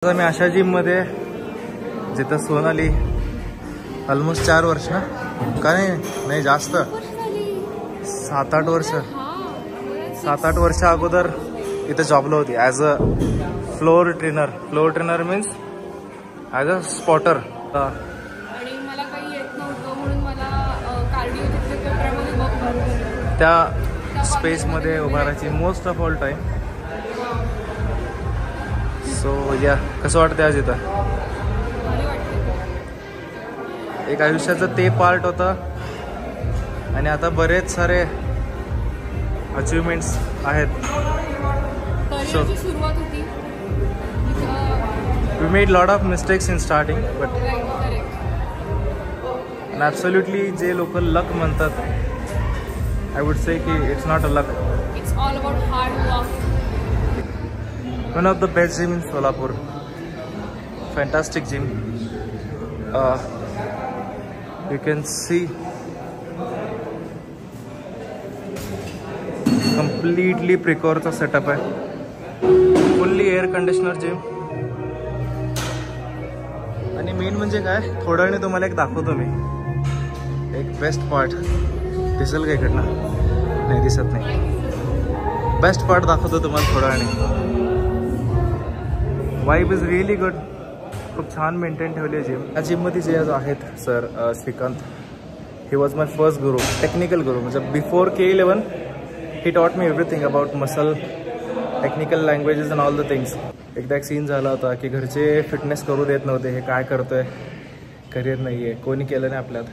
आता मी अशा जिममध्ये जिथं सोनाली ऑलमोस्ट 4 वर्ष ना का नाही जास्त 7-8 वर्ष 7-8 वर्ष अगोदर इथं जॉबला होती as a floor trainer means as a spotter. आणि मला काही येत नव्हतं म्हणून मला कार्डिओच्या क्षेत्रामध्ये वर्क त्या स्पेसमध्ये उभा राहायची most of all time. So या कसं वाटतं आज इथं? एक आयुष्याचं ते पार्ट होतं आणि आता बरेच सारे अचिव्हमेंट्स आहेत. सो सुरुवात होती. We made lot of mistakes in starting but absolutely जे लोक लक म्हणतात आय वुड से की it's not a luck. It's all about hard work. One of the best gym in Solapur. Fantastic gym. You can see completely Precor setup है. Fully air conditioner gym. आणि main म्हणजे काय थोड्या वेळाने तुम्हाला एक दाखवतो मी एक बेस्ट पार्ट. दिसेल का इकडनं? नाही दिसत नाही. बेस्ट पार्ट दाखवतो तुम्हाला थोड्या वेळाने. Vibe is really good. खूप छान मेंटेन ठेवली आहे जिम. या जिममध्ये जे आहेत sir Shrikant, he was my first guru, technical guru. म्हणजे before K11 he taught me everything about muscle, technical languages and all the things. एकदा एक सीन झाला होता की घरचे फिटनेस करू देत नव्हते. हे काय करतोय, करिअर नाही आहे, कोणी केलं नाही आपल्यात.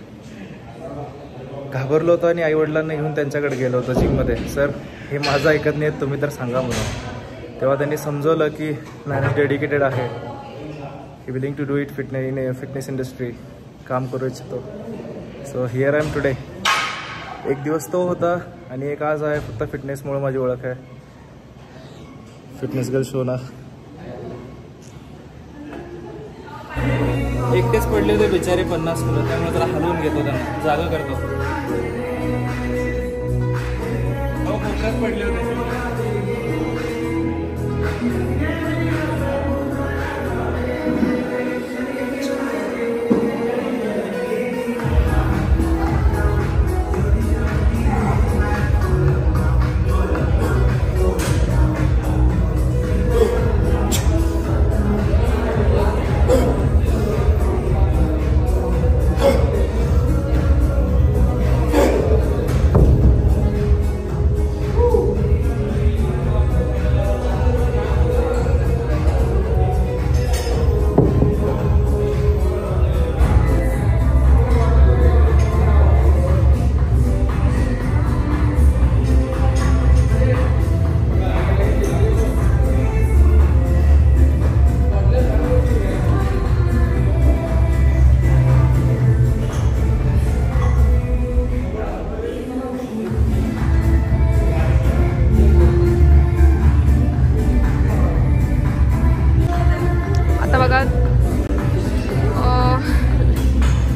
घाबरलो होतो आणि आईवडिलांना घेऊन त्यांच्याकडे गेलो होतो जिममध्ये. सर हे माझं ऐकत नाही आहेत तुम्ही तर सांगा म्हणून. तेव्हा त्यांनी समजवलं की मॅनेज डेडिकेटेड आहे, he willing to do it fitness industry, काम करू इच्छितो. So here I am today. एक दिवस तो होता आणि एक आज आहे. फक्त फिटनेसमुळे माझी ओळख आहे. फिटनेस गर्ल शोना. एकटेच पडले होते बिचारे 50 मुलं, त्यामुळे जरा हलवून घेतो, त्यांना जागा करतो. हो मोठ्याच पडले होते.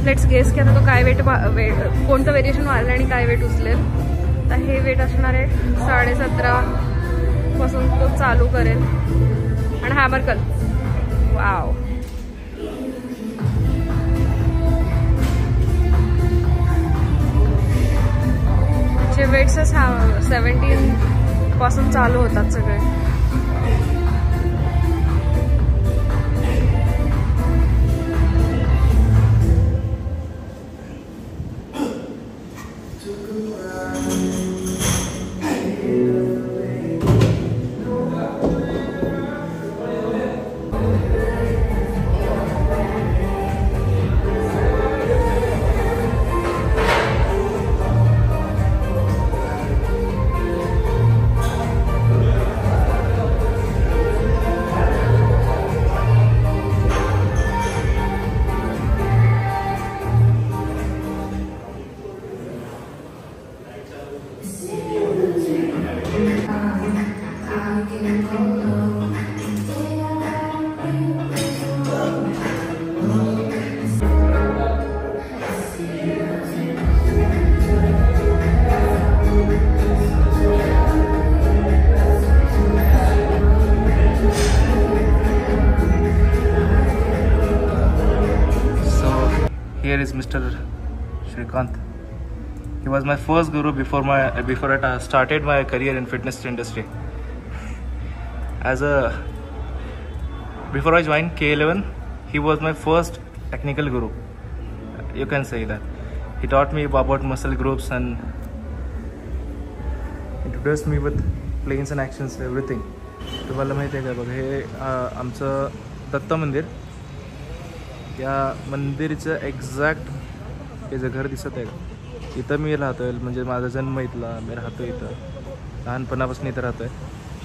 लेट्स गेस की आता तो काय वेट कोणतं व्हेरिएशन वाढलं आणि काय वेट उचलेल. तर हे वेट असणार आहे 17.5 पासून तो चालू करेल आणि हॅमर कर. वाव. जे वेट्स 17 पासून चालू होतात सगळे. here is Mr. Shrikant. He was my first guru before I started my career in fitness industry. Before I joined K11, he was my first technical guru. You can say that. He taught me about muscle groups and introduced me with planes and actions, everything. तुम्हाला माहिती आहे का बघा, हे आमचं दत्त मंदिर. या मंदिरचं exact हे जे घर दिसत आहे इथं मी राहतोय, म्हणजे माझा जन्म इथला, मी राहतो इथं, लहानपणापासून इथं राहतोय.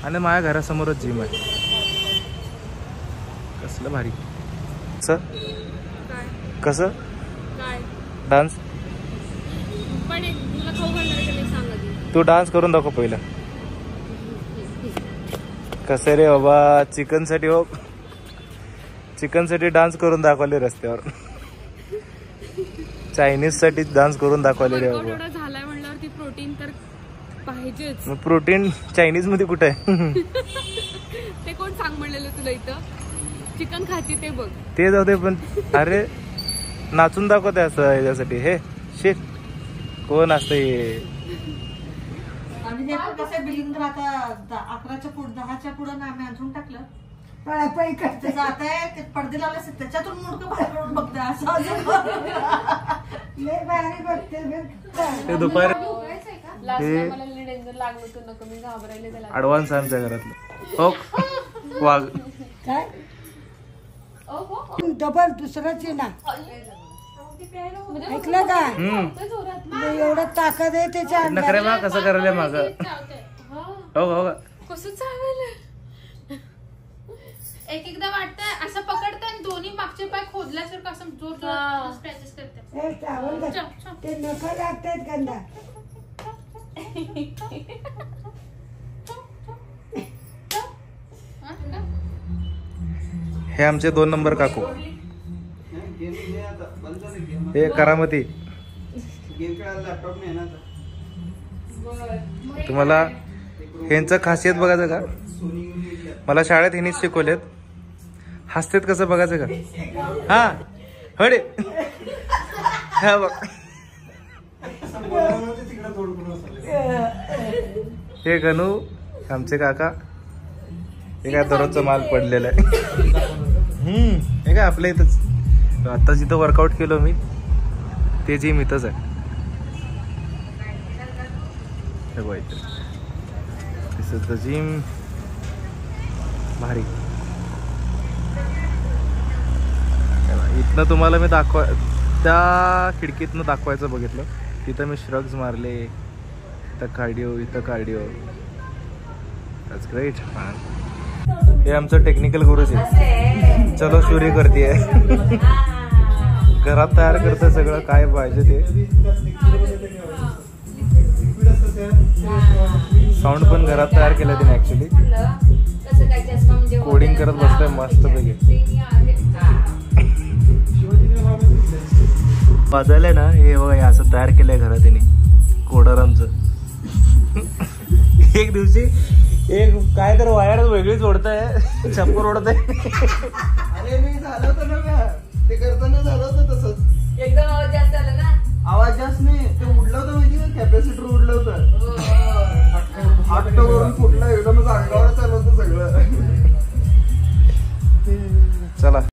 आणि माझ्या घरासमोरच जिम आहे. कसलं भारी. कसं डान्स तू डान्स करून दाखव पहिलं. कसं रे बाबा, चिकनसाठी हो, चिकनसाठी डान्स करून दाखवले रस्त्यावर. चायनीज साठी डान्स करून दाखवले रे बाबा. झालाय म्हणल्यावरती प्रोटीन तर पाहिजेच. मग प्रोटीन चायनीज मध्ये कुठे आहे? ते कोण सांग म्हणलेलं तुला इथं चिकन खाती ते बघ. ते जाऊ दे, पण अरे नाचून दाखवते असं याच्यासाठी. हे शेट कोण असते? कसं बिल्डिंग राहता 11च्या पुढे 10च्या पुढे ना आम्ही अजून टाकलं जात आहे पडदे लावले असते त्याच्यातून मुडकं बाहेर पडून बघते असं दुपार घाबरायला ऍडव्हान्स आमच्या घरातलं. हो वाघ काय डबल दुसरंच ना ऐकलं का? एवढं ताकद आहे त्याच्या नखरे बा कसं करायला माग. हो हो कसं चालेल. एक एकदा वाटतं असं पकडतं आणि दोन्ही मागचे पाय खोदल्यासारखं असं जोर जोर स्क्रॅचेस करतात. ते नखं लागतात गंदा. हे आमचे 2 नंबर काकू. हे करामती. तुम्हाला ह्यांचं खासियत बघायचं का? मला शाळेत ह्यांनीच शिकवलेत. हसतेत कसं बघायचं का? हा हडे हा बघ. हे गणू आमचे काका. हे काय दररोजचा माल पडलेला आहे. हे काय आपल्या इथंच. आता जिथं वर्कआउट केलं मी ते जिम इथंच आहे. दिस इज द जिम. भारी. इथनं तुम्हाला मी त्या खिडकीतनं दाखवायचं बघितलं. तिथं मी श्रग्स मारले. इथं कार्डिओ, इथं कार्डिओ. That's great. हे आमचं टेक्निकल गुरुजी. चलो शुरी करते. घरात तयार करतं सगळं काय पाहिजे ते. साऊंड पण घरात तयार केलं तिने ऍक्च्युली. कोडिंग करत बसतोय मस्त पैकी. वाजवलंय ना हे बघा, असं तयार केलंय घरात तिने कोडर आमचं. एक दिवशी एक काय तर वायर वेगळीच ओढताय, छप्पर ओढत आहे. अरे मी झालं होतं ना ते करताना झालं होतं तसंच. एकदम आवाज जास्त आला ना. आवाज जास्त नाही, ते उडलं होतं माहिती का, कॅपॅसिटर उडलं होतं. हात वरून फुटलं एकदमच अंगावर चालू होतं सगळं. चला